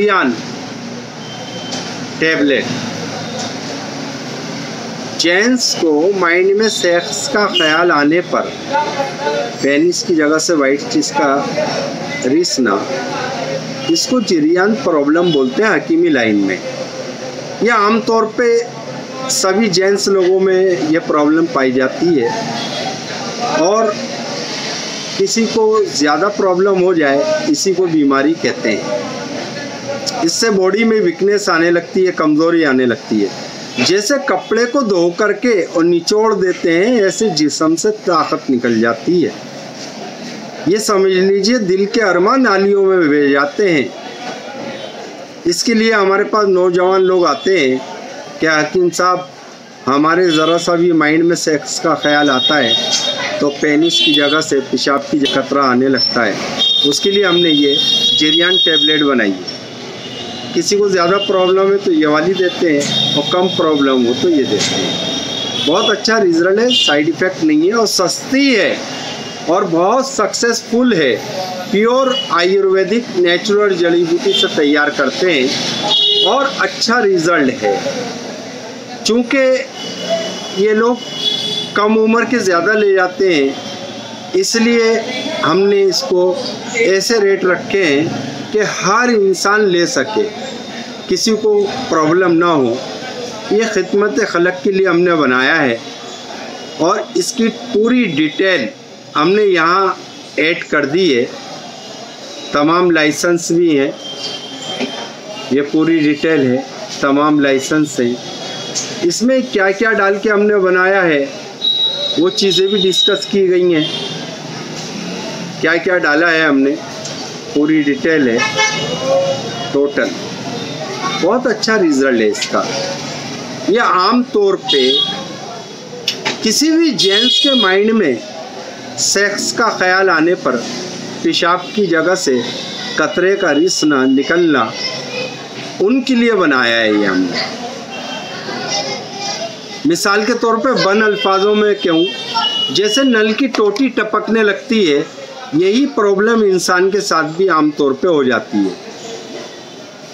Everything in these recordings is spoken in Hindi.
जिरियान टैबलेट। जेंट्स को माइंड में सेक्स का ख्याल आने पर पेनिस की जगह से वाइट चीज़ का रिसना, इसको जिरियान प्रॉब्लम बोलते हैं हकीमी लाइन में। यह आमतौर पे सभी जेंट्स लोगों में यह प्रॉब्लम पाई जाती है और किसी को ज़्यादा प्रॉब्लम हो जाए इसी को बीमारी कहते हैं। इससे बॉडी में वीकनेस आने लगती है, कमज़ोरी आने लगती है। जैसे कपड़े को धो करके और निचोड़ देते हैं, ऐसे जिस्म से ताकत निकल जाती है। ये समझ लीजिए दिल के अरमान नालियों में बह जाते हैं। इसके लिए हमारे पास नौजवान लोग आते हैं, क्या हकीम साहब हमारे ज़रा सा भी माइंड में सेक्स का ख्याल आता है तो पेनिस की जगह से पेशाब की खतरा आने लगता है। उसके लिए हमने ये जिरियान टैबलेट बनाई है। किसी को ज़्यादा प्रॉब्लम है तो ये वाली देते हैं और कम प्रॉब्लम हो तो ये देते हैं। बहुत अच्छा रिजल्ट है, साइड इफ़ेक्ट नहीं है और सस्ती है और बहुत सक्सेसफुल है। प्योर आयुर्वेदिक नेचुरल जड़ी बूटी से तैयार करते हैं और अच्छा रिजल्ट है। चूँकि ये लोग कम उम्र के ज़्यादा ले जाते हैं, इसलिए हमने इसको ऐसे रेट रखे हैं कि हर इंसान ले सके, किसी को प्रॉब्लम ना हो। ये खिदमत खलक के लिए हमने बनाया है और इसकी पूरी डिटेल हमने यहाँ ऐड कर दी है। तमाम लाइसेंस भी हैं, ये पूरी डिटेल है, तमाम लाइसेंस हैं। इसमें क्या क्या डाल के हमने बनाया है वो चीज़ें भी डिस्कस की गई हैं। क्या क्या डाला है हमने, पूरी डिटेल है टोटल। बहुत अच्छा रिजल्ट है इसका। यह आम तौर पे किसी भी जेंट्स के माइंड में सेक्स का ख्याल आने पर पेशाब की जगह से कतरे का रिसना निकलना, उनके लिए बनाया है ये हमने। मिसाल के तौर पे बन अल्फाजों में कहूँ, जैसे नल की टोटी टपकने लगती है, यही प्रॉब्लम इंसान के साथ भी आमतौर पे हो जाती है।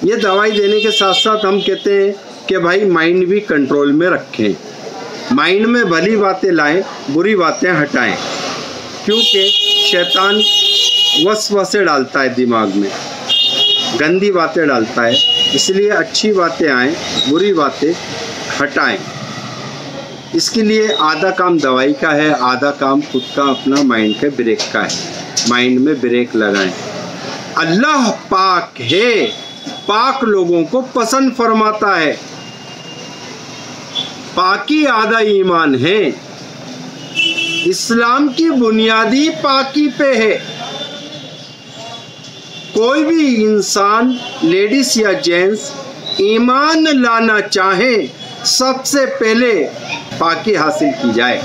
ये दवाई देने के साथ साथ हम कहते हैं कि भाई माइंड भी कंट्रोल में रखें, माइंड में भली बातें लाएं, बुरी बातें हटाएं, क्योंकि शैतान वसवसे डालता है दिमाग में, गंदी बातें डालता है। इसलिए अच्छी बातें आएं, बुरी बातें हटाएं। इसके लिए आधा काम दवाई का है, आधा काम खुद का अपना माइंड के ब्रेक का है। माइंड में ब्रेक लगाएं। अल्लाह पाक है, पाक लोगों को पसंद फरमाता है। पाकी आधा ईमान है। इस्लाम की बुनियादी पाकी पे है। कोई भी इंसान, लेडीज या जेंट्स, ईमान लाना चाहे सबसे पहले पाकी हासिल की जाए।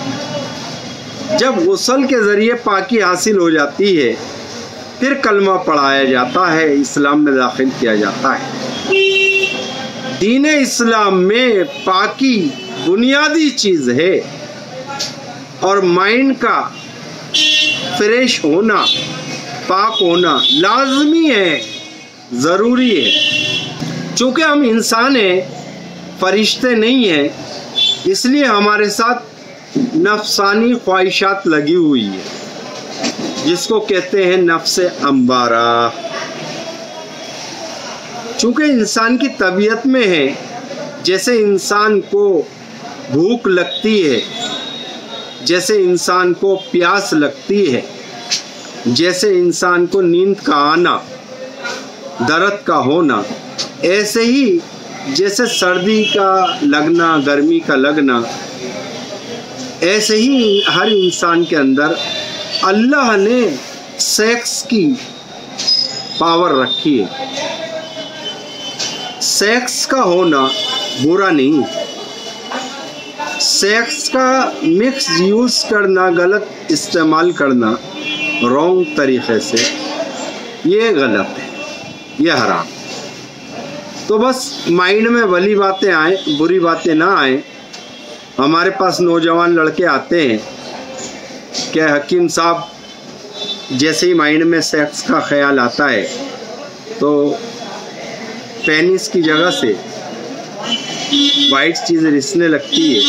जब गुस्ल के ज़रिए पाकी हासिल हो जाती है, फिर कलमा पढ़ाया जाता है, इस्लाम में दाखिल किया जाता है। दीन इस्लाम में पाकी बुनियादी चीज़ है और माइंड का फ्रेश होना, पाक होना लाजमी है, ज़रूरी है। चूँकि हम इंसान हैं, फरिश्ते नहीं हैं, इसलिए हमारे साथ नफसानी ख्वाहिशात लगी हुई है, जिसको कहते हैं नफ्से अम्बारा। चूँकि इंसान की तबीयत में है, जैसे इंसान को भूख लगती है, जैसे इंसान को प्यास लगती है, जैसे इंसान को नींद का आना, दर्द का होना, ऐसे ही जैसे सर्दी का लगना, गर्मी का लगना, ऐसे ही हर इंसान के अंदर अल्लाह ने सेक्स की पावर रखी है। सेक्स का होना बुरा नहीं, सेक्स का मिक्स यूज़ करना, गलत इस्तेमाल करना रॉन्ग तरीक़े से, ये गलत है, ये हराम। तो बस माइंड में भली बातें आएँ, बुरी बातें ना आएँ। हमारे पास नौजवान लड़के आते हैं कि हकीम साहब, जैसे ही माइंड में सेक्स का ख्याल आता है तो पेनिस की जगह से वाइट चीज़ रिसने लगती है,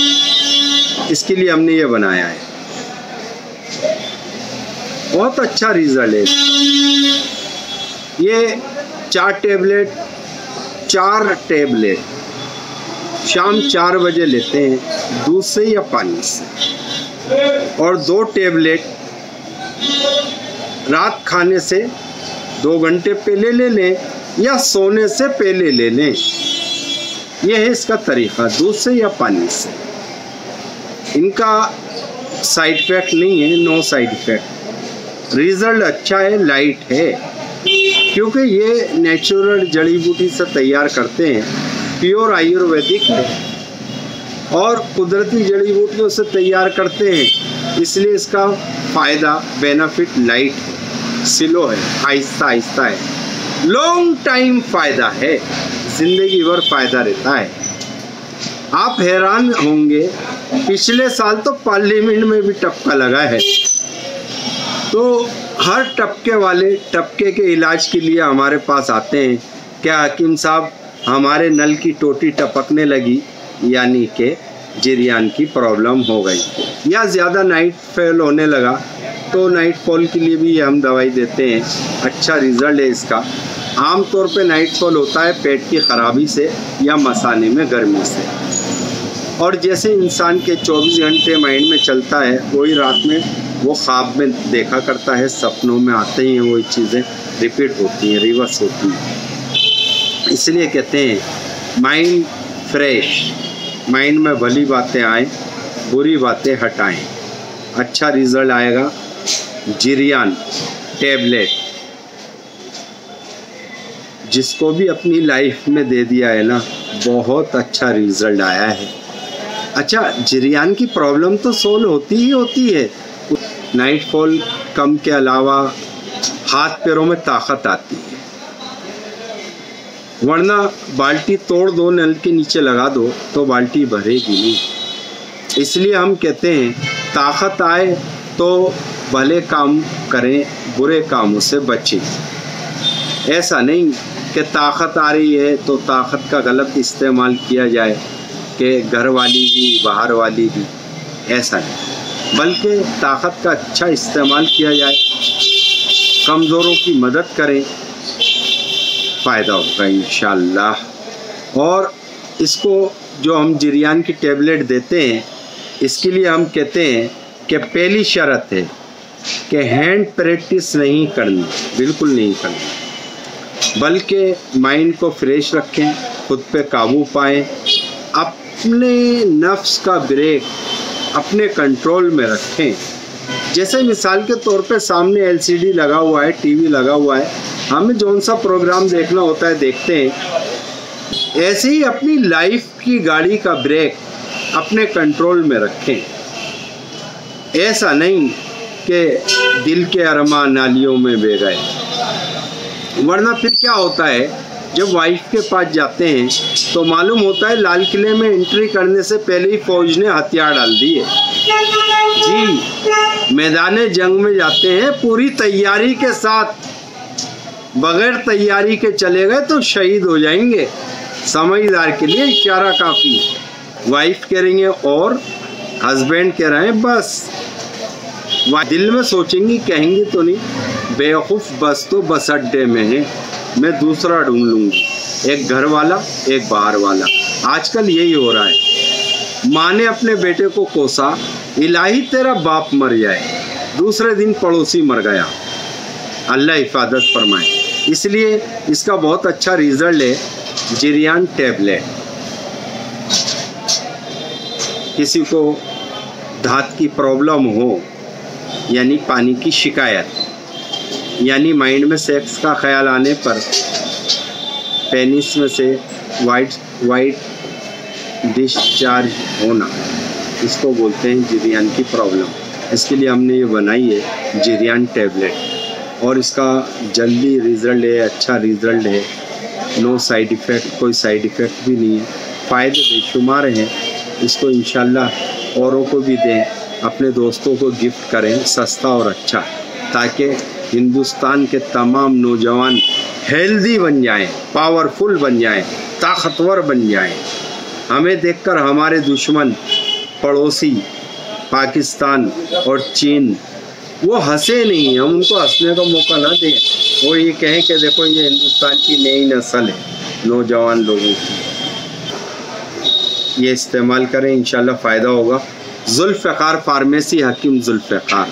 इसके लिए हमने ये बनाया है। बहुत अच्छा रिजल्ट है। ये 4 टैबलेट शाम 4 बजे लेते हैं, दूध से या पानी से, और 2 टैबलेट रात खाने से 2 घंटे पहले ले लें या सोने से पहले ले लें। यह है इसका तरीका, दूध से या पानी से। इनका साइड इफेक्ट नहीं है, नो साइड इफेक्ट। रिजल्ट अच्छा है, लाइट है, क्योंकि ये नेचुरल जड़ी बूटी से तैयार करते हैं, प्योर आयुर्वेदिक है और कुदरती जड़ी बूटियों से तैयार करते हैं, इसलिए इसका फ़ायदा बेनिफिट लाइट है, स्लो है, आहिस्ता आहिस्ता है, लॉन्ग टाइम फ़ायदा है, ज़िंदगी भर फ़ायदा रहता है। आप हैरान होंगे, पिछले साल तो पार्लियामेंट में भी टपका लगा है, तो हर टपके के इलाज के लिए हमारे पास आते हैं, क्या हकीम साहब हमारे नल की टोटी टपकने लगी, यानी कि जिरियान की प्रॉब्लम हो गई, या ज़्यादा नाइट फॉल होने लगा, तो नाइट फॉल के लिए भी हम दवाई देते हैं। अच्छा रिजल्ट है इसका। आमतौर पे नाइट फॉल होता है पेट की ख़राबी से या मसाने में गर्मी से, और जैसे इंसान के 24 घंटे माइंड में चलता है, वही रात में वो ख्वाब में देखा करता है, सपनों में आते ही वही चीज़ें रिपीट होती हैं, रिवर्स होती हैं। इसलिए कहते हैं माइंड फ्रेश, माइंड में भली बातें आएँ, बुरी बातें हटाएं, अच्छा रिजल्ट आएगा। जिरियान टैबलेट जिसको भी अपनी लाइफ में दे दिया है ना, बहुत अच्छा रिजल्ट आया है। अच्छा, जिरियान की प्रॉब्लम तो सोल्व होती ही होती है। नाइट फॉल कम के अलावा हाथ पैरों में ताकत आती है, वरना बाल्टी तोड़ दो, नल के नीचे लगा दो तो बाल्टी भरेगी नहीं। इसलिए हम कहते हैं ताकत आए तो भले काम करें, बुरे कामों से बचें। ऐसा नहीं कि ताकत आ रही है तो ताकत का गलत इस्तेमाल किया जाए, कि घर वाली भी बाहर वाली भी, ऐसा नहीं, बल्कि ताकत का अच्छा इस्तेमाल किया जाए, कमज़ोरों की मदद करें, फ़ायदा होगा इंशाअल्लाह। और इसको जो हम जिरियान की टैबलेट देते हैं, इसके लिए हम कहते हैं कि पहली शर्त है कि हैंड प्रैक्टिस नहीं करनी, बिल्कुल नहीं करनी, बल्कि माइंड को फ्रेश रखें, खुद पे काबू पाएं, अपने नफ्स का ब्रेक अपने कंट्रोल में रखें। जैसे मिसाल के तौर पे सामने LCD लगा हुआ है, टीवी लगा हुआ है, हमें जौन सा प्रोग्राम देखना होता है देखते हैं, ऐसे ही अपनी लाइफ की गाड़ी का ब्रेक अपने कंट्रोल में रखें। ऐसा नहीं कि दिल के अरमा नालियों में बह गए, वरना फिर क्या होता है, जब वाइफ के पास जाते हैं तो मालूम होता है लाल किले में एंट्री करने से पहले ही फौज ने हथियार डाल दिए। जी, मैदान जंग में जाते हैं पूरी तैयारी के साथ, बगैर तैयारी के चले गए तो शहीद हो जाएंगे। समझदार के लिए इशारा काफ़ी। वाइफ कह रही है और हस्बैंड कह रहे हैं बस, दिल में सोचेंगी, कहेंगी तो नहीं, बेवकूफ़ बस तो बस अड्डे में है, मैं दूसरा ढूंढ लूँगी, एक घर वाला एक बाहर वाला। आजकल यही हो रहा है। माँ ने अपने बेटे को कोसा, इलाही तेरा बाप मर जाए, दूसरे दिन पड़ोसी मर गया, अल्लाह हिफाजत फरमाए। इसलिए इसका बहुत अच्छा रिजल्ट है जिरियान टैबलेट। किसी को धात की प्रॉब्लम हो, यानी पानी की शिकायत, यानी माइंड में सेक्स का ख्याल आने पर पेनिस में से वाइट डिस्चार्ज होना, इसको बोलते हैं जिरियान की प्रॉब्लम। इसके लिए हमने ये बनाई है जिरियान टैबलेट, और इसका जल्दी रिज़ल्ट है, अच्छा रिज़ल्ट है, नो साइड इफ़ेक्ट, कोई साइड इफ़ेक्ट भी नहीं है, फ़ायदे बेशुमार हैं। इसको इंशाल्लाह औरों को भी दें, अपने दोस्तों को गिफ्ट करें, सस्ता और अच्छा, ताकि हिंदुस्तान के तमाम नौजवान हेल्दी बन जाएं, पावरफुल बन जाएं, ताकतवर बन जाएं। हमें देखकर हमारे दुश्मन पड़ोसी पाकिस्तान और चीन वो हंसे नहीं, हम उनको हंसने का मौका ना दें। वो ये कहें कि देखो ये हिंदुस्तान की नई नस्ल है नौजवान लोगों की, ये इस्तेमाल करें, इंशाल्लाह फ़ायदा होगा। जुल्फ़िकार फार्मेसी, हकीम जुल्फ़िकार।